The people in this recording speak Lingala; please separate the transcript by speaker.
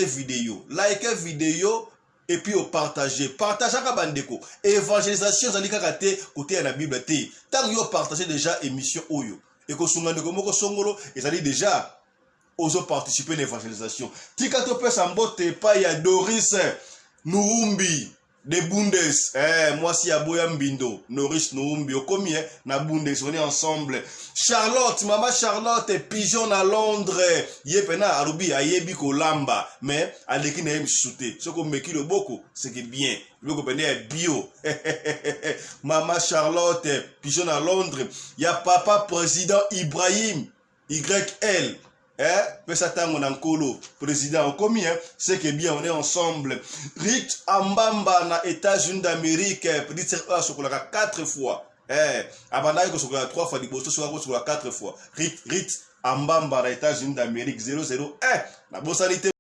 Speaker 1: vidéo. Likez vidéo et puis au partager. Partagez à bandeko. Évangélisation zali kakate côté à la Bible té. Tant yo partagez déjà émission oyo. Et ko sunga ndeko moko songolo ezali déjà ozo participer à l'évangélisation. Tika to pesa mbote pa ya Doris Nuumbi de Bundes. Moi si aboya mbindo, Noris Nuumbi okomi na Bundes, on est ensemble. Charlotte, maman Charlotte pigeon à Londres. Yepena arubi ayebi ko lamba, mais aleki na yem souté. Ce qu'on meki le beaucoup, c'est que bien. Le compagnie est bio. Maman Charlotte pigeon à Londres. Ya papa président Ibrahim YL. Pesatango Nankolo, président au commun, c'est que bien on est ensemble. Rick Ambamba na États-Unis d'Amérique, petit serpent sur la 4 fois. Abandai ko sur la 3 fois, Dibosto sur la 4 fois. Rick Ambamba na États-Unis d'Amérique 001. La bossalité